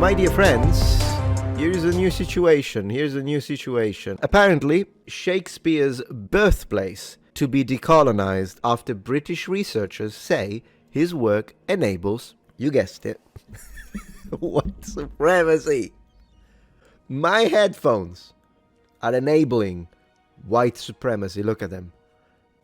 My dear friends, here's a new situation. Apparently, Shakespeare's birthplace to be decolonized after British researchers say his work enables, you guessed it, white supremacy. My headphones are enabling white supremacy. Look at them.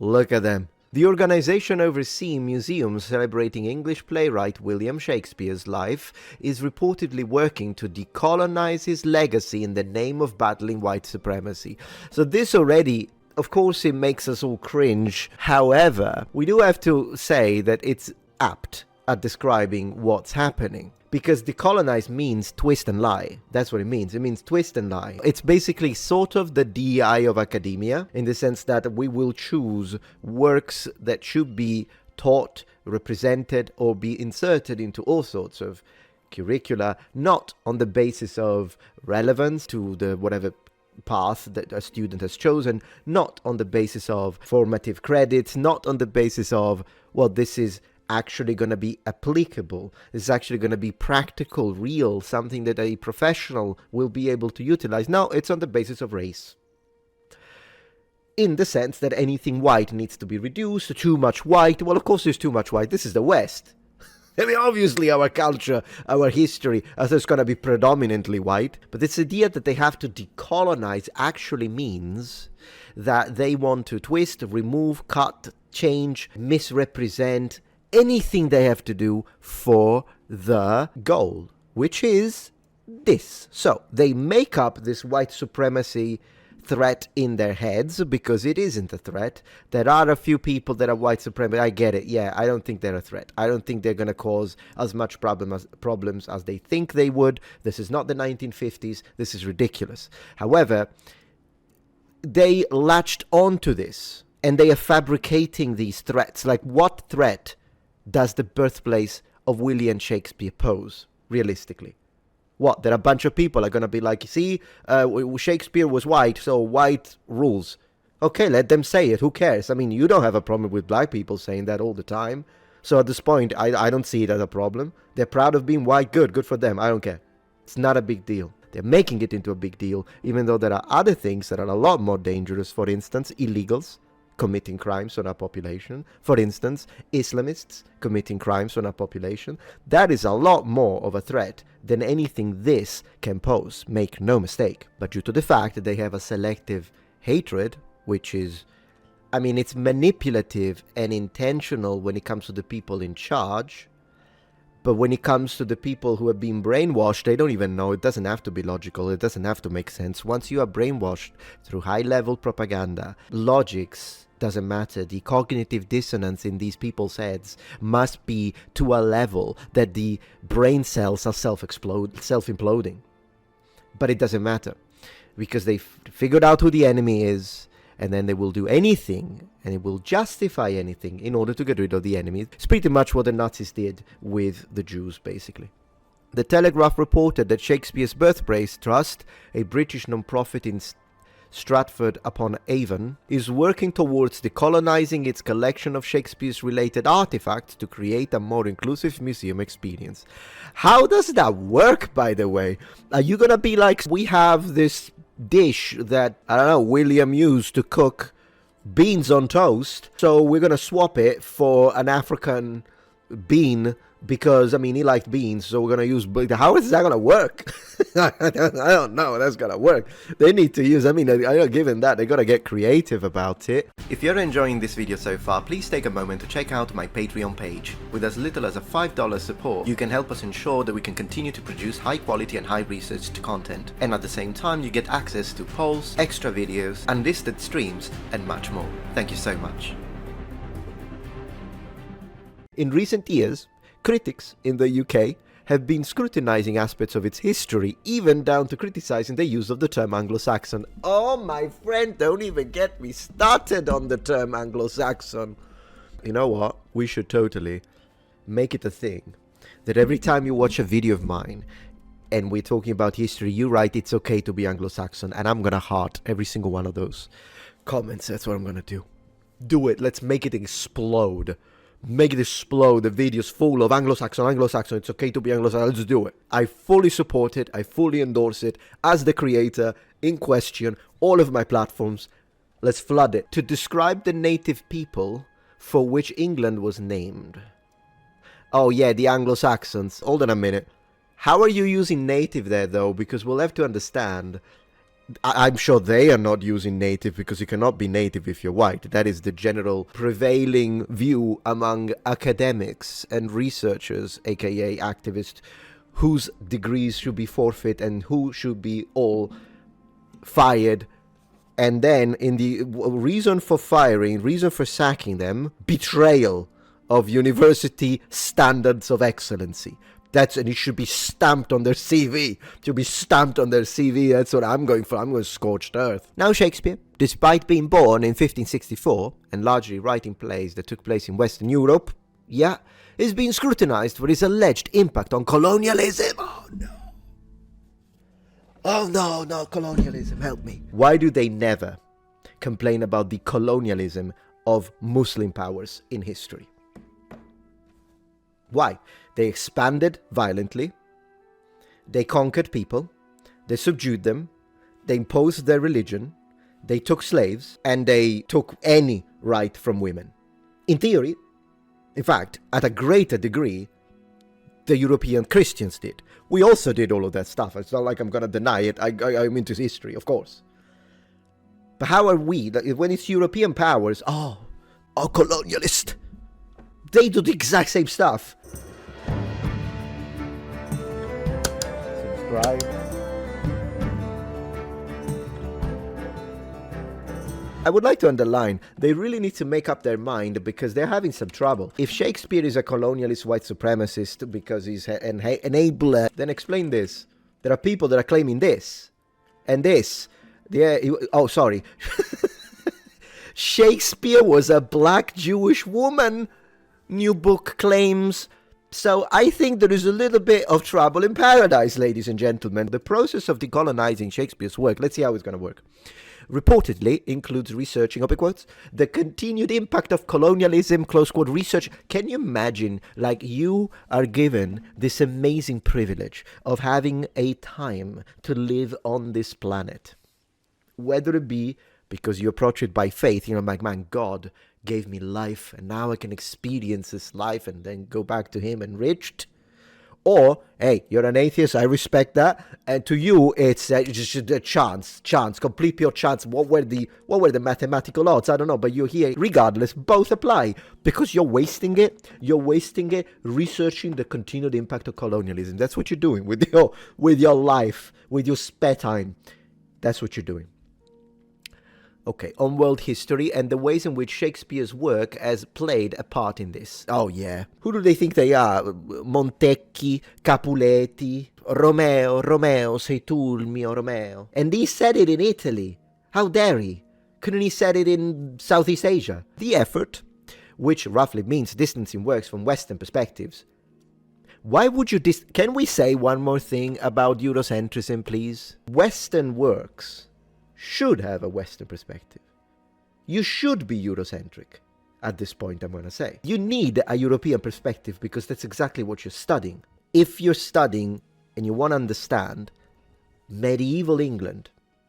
Look at them. The organization overseeing museums celebrating English playwright William Shakespeare's life is reportedly working to decolonize his legacy in the name of battling white supremacy. So this already, of course, it makes us all cringe. However, we do have to say that it's apt at describing what's happening. Because decolonize means twist and lie. That's what it means. It means twist and lie. It's basically sort of the DEI of academia, in the sense that we will choose works that should be taught, represented, or be inserted into all sorts of curricula, not on the basis of relevance to the whatever path that a student has chosen, not on the basis of formative credits, not on the basis of, well, this is actually going to be applicable, it's actually going to be practical, real, something that a professional will be able to utilize. No, it's on the basis of race. In the sense that anything white needs to be reduced, too much white. Well, of course there's too much white. This is the West. I mean, obviously our culture, our history, is going to be predominantly white. But this idea that they have to decolonize actually means that they want to twist, remove, cut, change, misrepresent, anything they have to do for the goal, which is this. So they make up this white supremacy threat in their heads because it isn't a threat. There are a few people that are white supremacy. I get it. Yeah, I don't think they're a threat. I don't think they're going to cause as much problems as they think they would. This is not the 1950s. This is ridiculous. However, they latched onto this and they are fabricating these threats. Like, what threat does the birthplace of William Shakespeare pose, realistically? What, that a bunch of people are going to be like, see, Shakespeare was white, so white rules. Okay, let them say it, who cares? I mean, you don't have a problem with black people saying that all the time. So at this point, I don't see it as a problem. They're proud of being white, good for them, I don't care. It's not a big deal. They're making it into a big deal, even though there are other things that are a lot more dangerous. For instance, illegals committing crimes on our population. For instance, Islamists committing crimes on our population. That is a lot more of a threat than anything this can pose, make no mistake. But due to the fact that they have a selective hatred, which is, I mean, it's manipulative and intentional when it comes to the people in charge, but when it comes to the people who have been brainwashed, they don't even know. It doesn't have to be logical. It doesn't have to make sense. Once you are brainwashed through high-level propaganda, logics doesn't matter. The cognitive dissonance in these people's heads must be to a level that the brain cells are self-imploding. But it doesn't matter, because they've figured out who the enemy is, and then they will do anything, and it will justify anything in order to get rid of the enemy. It's pretty much what the Nazis did with the Jews, basically. The Telegraph reported that Shakespeare's Birthplace Trust, a British non-profit in Stratford-upon-Avon, is working towards decolonizing its collection of Shakespeare's related artifacts to create a more inclusive museum experience. How does that work, by the way? Are you gonna be like, we have this dish that, I don't know, William used to cook beans on toast, so we're gonna swap it for an African bean because, I mean, he liked beans, so we're gonna use. How is that gonna work? I don't know how that's gonna work. They need to use, I mean, given that, they gotta get creative about it. If you're enjoying this video so far, please take a moment to check out my Patreon page. With as little as a $5 support, you can help us ensure that we can continue to produce high quality and high researched content. And at the same time, you get access to polls, extra videos, unlisted streams, and much more. Thank you so much. In recent years, critics in the UK have been scrutinizing aspects of its history, even down to criticizing the use of the term Anglo-Saxon. Oh, my friend, don't even get me started on the term Anglo-Saxon. You know what? We should totally make it a thing that every time you watch a video of mine and we're talking about history, you write it's okay to be Anglo-Saxon, and I'm gonna heart every single one of those comments. That's what I'm gonna do. Do it. Let's make it explode. make it explode, the videos full of Anglo-Saxon, it's okay to be Anglo-Saxon, let's do it. I fully support it, I fully endorse it. As the creator in question, all of my platforms, let's flood it. To describe the native people for which England was named. Oh yeah, the Anglo-Saxons. Hold on a minute. How are you using native there though? Because we'll have to understand. I'm sure they are not using native, because you cannot be native if you're white. That is the general prevailing view among academics and researchers, aka activists, whose degrees should be forfeit and who should be all fired. And then in the reason for firing, reason for sacking them, betrayal of university standards of excellency. And it should be stamped on their CV. It should be stamped on their CV. That's what I'm going for. I'm going scorched earth. Now Shakespeare, despite being born in 1564 and largely writing plays that took place in Western Europe, is being scrutinized for his alleged impact on colonialism. Oh no. Oh no, colonialism, help me. Why do they never complain about the colonialism of Muslim powers in history? Why? They expanded violently, they conquered people, they subdued them, they imposed their religion, they took slaves, and they took any right from women. In theory, in fact, at a greater degree, the European Christians did. We also did all of that stuff. It's not like I'm going to deny it. I'm into history, of course. But how are we, when it's European powers, colonialist, they do the exact same stuff. Subscribe. I would like to underline, they really need to make up their mind, because they're having some trouble. If Shakespeare is a colonialist white supremacist because he's an enabler, then explain this. There are people that are claiming this and this. Sorry. Shakespeare was a black Jewish woman, new book claims. So I think there is a little bit of trouble in paradise, ladies and gentlemen. The process of decolonizing Shakespeare's work, let's see how it's going to work, reportedly includes researching, open quotes, the continued impact of colonialism, close quote, research. Can you imagine, like, you are given this amazing privilege of having a time to live on this planet, whether it be because you approach it by faith, like, man, God gave me life and now I can experience this life and then go back to him enriched. Or, hey, you're an atheist, I respect that, and to you it's just a chance, complete pure chance. What were the mathematical odds? I don't know, but you're here. Regardless, both apply, because you're wasting it researching the continued impact of colonialism. That's what you're doing with your life, with your spare time. That's what you're doing. Okay, on world history and the ways in which Shakespeare's work has played a part in this. Oh yeah. Who do they think they are? Montecchi, Capuletti, Romeo, sei tu il mio Romeo. And he said it in Italy. How dare he? Couldn't he said it in Southeast Asia? The effort, which roughly means distancing works from Western perspectives. Why would you Can we say one more thing about Eurocentrism, please? Western works should have a Western perspective. You should be Eurocentric at this point, I'm going to say. You need a European perspective, because that's exactly what you're studying. If you're studying and you want to understand medieval England,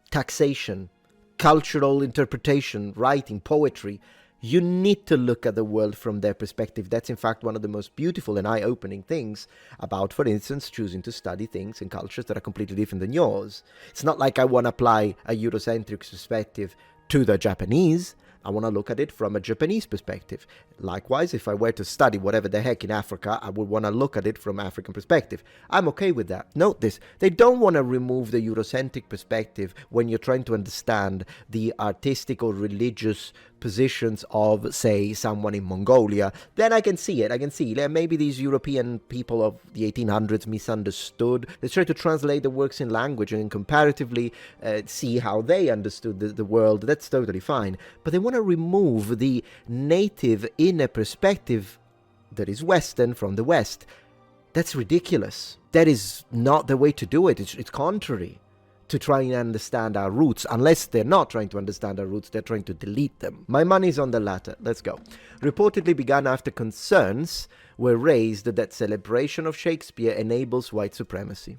taxation, cultural interpretation, writing, poetry, you need to look at the world from their perspective. That's in fact one of the most beautiful and eye-opening things about, for instance, choosing to study things and cultures that are completely different than yours. It's not like I want to apply a Eurocentric perspective to the Japanese. I want to look at it from a Japanese perspective. Likewise, if I were to study whatever the heck in Africa, I would want to look at it from African perspective. I'm okay with that. Note this, they don't want to remove the Eurocentric perspective when you're trying to understand the artistic or religious positions of, say, someone in Mongolia. Then I can see it. I can see maybe these European people of the 1800s misunderstood. They try to translate the works in language and comparatively see how they understood the world. That's totally fine. But they want to remove the native inner perspective that is Western from the West. That's ridiculous. That is not the way to do it. It's contrary to try and understand our roots. Unless they're not trying to understand our roots, they're trying to delete them. My money's on the latter. Let's go. Reportedly began after concerns were raised that celebration of Shakespeare enables white supremacy.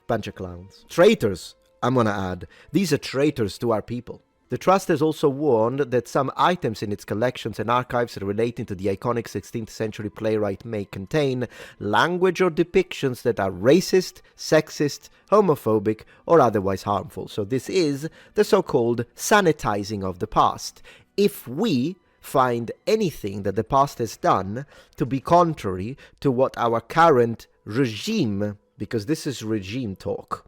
Bunch of clowns. Traitors, I'm gonna add. These are traitors to our people. The Trust has also warned that some items in its collections and archives relating to the iconic 16th century playwright may contain language or depictions that are racist, sexist, homophobic, or otherwise harmful. So this is the so-called sanitizing of the past. If we find anything that the past has done to be contrary to what our current regime, because this is regime talk,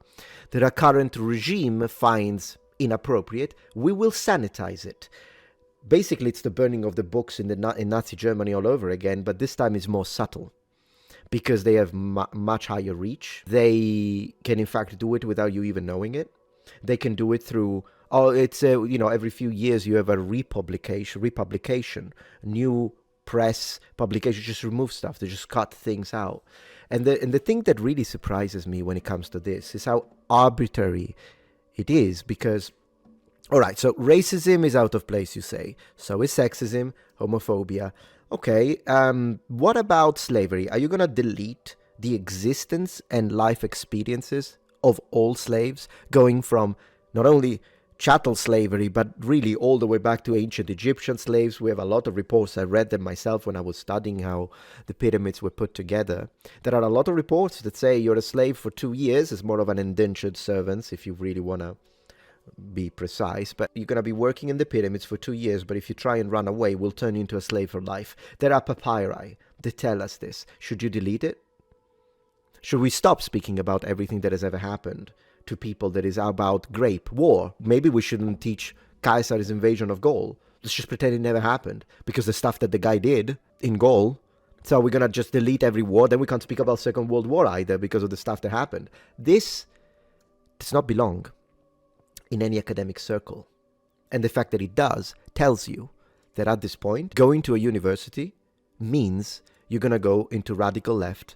that our current regime finds inappropriate, we will sanitize it. Basically, it's the burning of the books in Nazi Germany all over again, but this time it's more subtle because they have much higher reach. They can, in fact, do it without you even knowing it. They can do it through, every few years you have a republication, new press publication, just remove stuff, they just cut things out. And the thing that really surprises me when it comes to this is how arbitrary it is, because, all right, so racism is out of place, you say. So is sexism, homophobia. Okay, what about slavery? Are you going to delete the existence and life experiences of all slaves, going from not only chattel slavery, but really all the way back to ancient Egyptian slaves? We have a lot of reports. I read them myself when I was studying how the pyramids were put together. There are a lot of reports that say you're a slave for 2 years. It's more of an indentured servant, if you really want to be precise. But you're going to be working in the pyramids for 2 years, but if you try and run away, we'll turn you into a slave for life. There are papyri that tell us this. Should you delete it? Should we stop speaking about everything that has ever happened to people that is about war? Maybe we shouldn't teach Caesar's invasion of Gaul. Let's just pretend it never happened, because the stuff that the guy did in Gaul. So we're gonna just delete every war, then we can't speak about Second World War either because of the stuff that happened. This does not belong in any academic circle. And the fact that it does tells you that at this point, going to a university means you're gonna go into radical left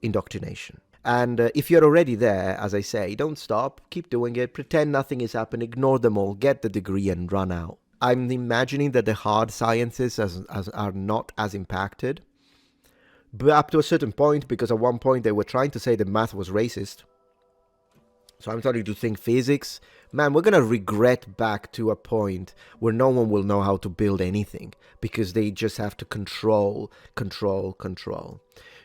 indoctrination. And if you're already there, as I say, don't stop, keep doing it, pretend nothing is happening, ignore them all, get the degree and run out. I'm imagining that the hard sciences are not as impacted, but up to a certain point, because at one point they were trying to say that math was racist. So I'm starting to think physics, man, we're going to regret back to a point where no one will know how to build anything, because they just have to control.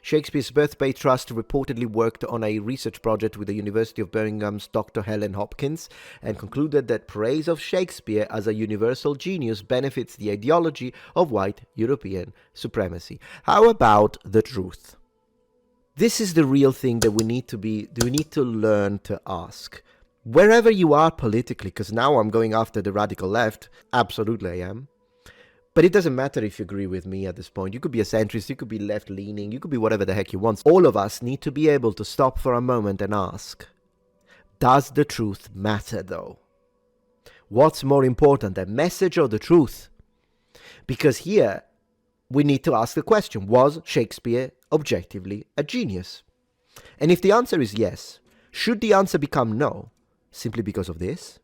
Shakespeare's Birthday Trust reportedly worked on a research project with the University of Birmingham's Dr. Helen Hopkins and concluded that praise of Shakespeare as a universal genius benefits the ideology of white European supremacy. How about the truth? This is the real thing that we need to learn to ask. Wherever you are politically, because now I'm going after the radical left, absolutely I am. But it doesn't matter if you agree with me at this point. You could be a centrist, you could be left-leaning, you could be whatever the heck you want. All of us need to be able to stop for a moment and ask, does the truth matter though? What's more important, the message or the truth? Because here, we need to ask the question, was Shakespeare objectively a genius? And if the answer is yes, should the answer become no, simply because of this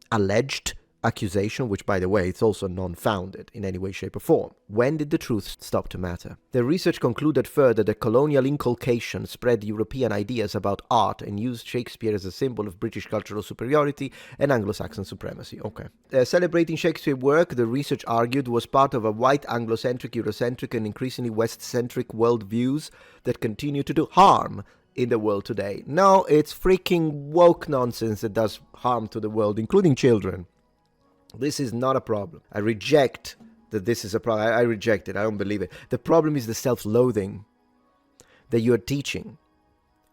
alleged accusation, which, by the way, it's also non-founded in any way, shape, or form? When did the truth stop to matter? The research concluded further that colonial inculcation spread European ideas about art and used Shakespeare as a symbol of British cultural superiority and Anglo-Saxon supremacy. Okay. Celebrating Shakespeare's work, the research argued, was part of a white Anglo-centric, Eurocentric, and increasingly West-centric worldviews that continue to do harm in the world today. No, it's freaking woke nonsense that does harm to the world, including children. This is not a problem. I reject that this is a problem. I reject it. I don't believe it. The problem is the self-loathing that you're teaching.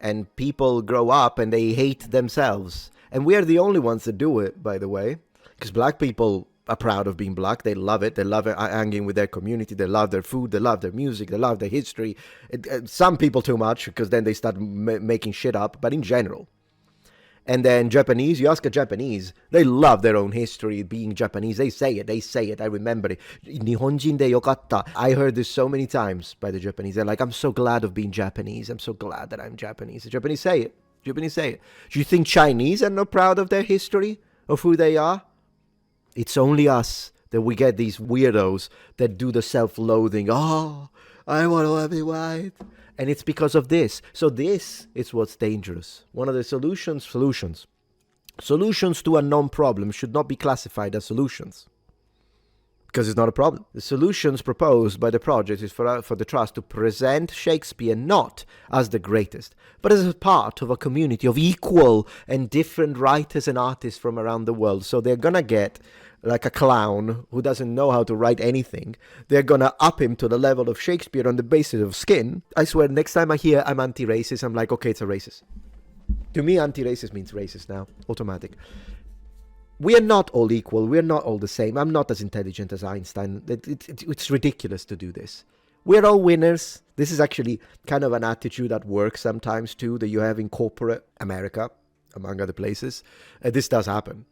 And people grow up and they hate themselves. And we are the only ones that do it, by the way. Because black people are proud of being black. They love it. They love hanging with their community. They love their food. They love their music. They love their history. Some people too much, because then they start making shit up. But in general. And then Japanese, you ask a Japanese, they love their own history, being Japanese. They say it, I remember it. Nihonjin de yokatta. I heard this so many times by the Japanese. They're like, I'm so glad of being Japanese. I'm so glad that I'm Japanese. The Japanese say it. Do you really say it? Do you think Chinese are not proud of their history, of who they are? It's only us that we get these weirdos that do the self-loathing. Oh, I want to be white. And it's because of this. So this is what's dangerous. One of the solutions to a non-problem should not be classified as solutions, because it's not a problem. The solutions proposed by the project is for the Trust to present Shakespeare not as the greatest, but as a part of a community of equal and different writers and artists from around the world. So they're gonna get like a clown who doesn't know how to write anything. They're gonna up him to the level of Shakespeare on the basis of skin. I swear, next time I hear I'm anti-racist, I'm like, okay, it's a racist. To me, anti-racist means racist now, automatic. We are not all equal. We are not all the same. I'm not as intelligent as Einstein. It's ridiculous to do this. We're all winners. This is actually kind of an attitude that works sometimes too, that you have in corporate America, among other places. This does happen.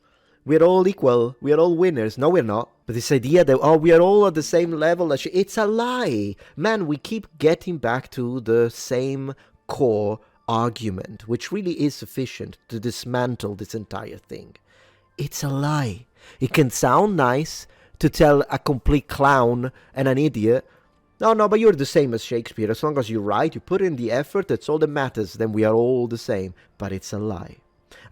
We're all equal. We are all winners. No, we're not. But this idea that, oh, we are all at the same level, it's a lie. Man, we keep getting back to the same core argument, which really is sufficient to dismantle this entire thing. It's a lie. It can sound nice to tell a complete clown and an idiot, no, but you're the same as Shakespeare. As long as you write, you put in the effort, that's all that matters, then we are all the same. But it's a lie.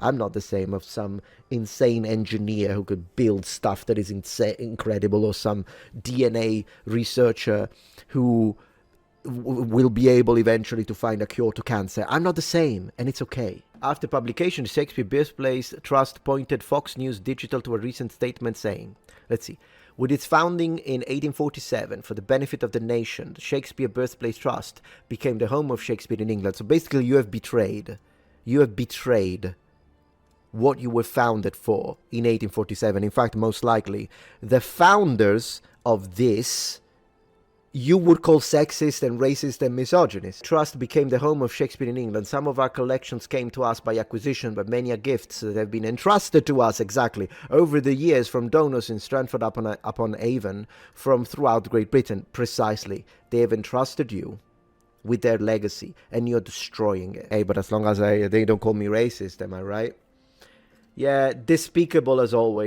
I'm not the same as some insane engineer who could build stuff that is incredible, or some DNA researcher who will be able eventually to find a cure to cancer. I'm not the same, and it's okay. After publication, the Shakespeare Birthplace Trust pointed Fox News Digital to a recent statement saying, let's see, with its founding in 1847 for the benefit of the nation, the Shakespeare Birthplace Trust became the home of Shakespeare in England. So basically, you have betrayed what you were founded for in 1847. In fact, most likely, the founders of this you would call sexist and racist and misogynist. Trust became the home of Shakespeare in England. Some of our collections came to us by acquisition, but many are gifts that have been entrusted to us, exactly, over the years from donors in Stratford-upon-Avon, from throughout Great Britain. Precisely. They have entrusted you with their legacy, and you're destroying it. Hey, but as long as they don't call me racist, am I right? Yeah, despicable as always.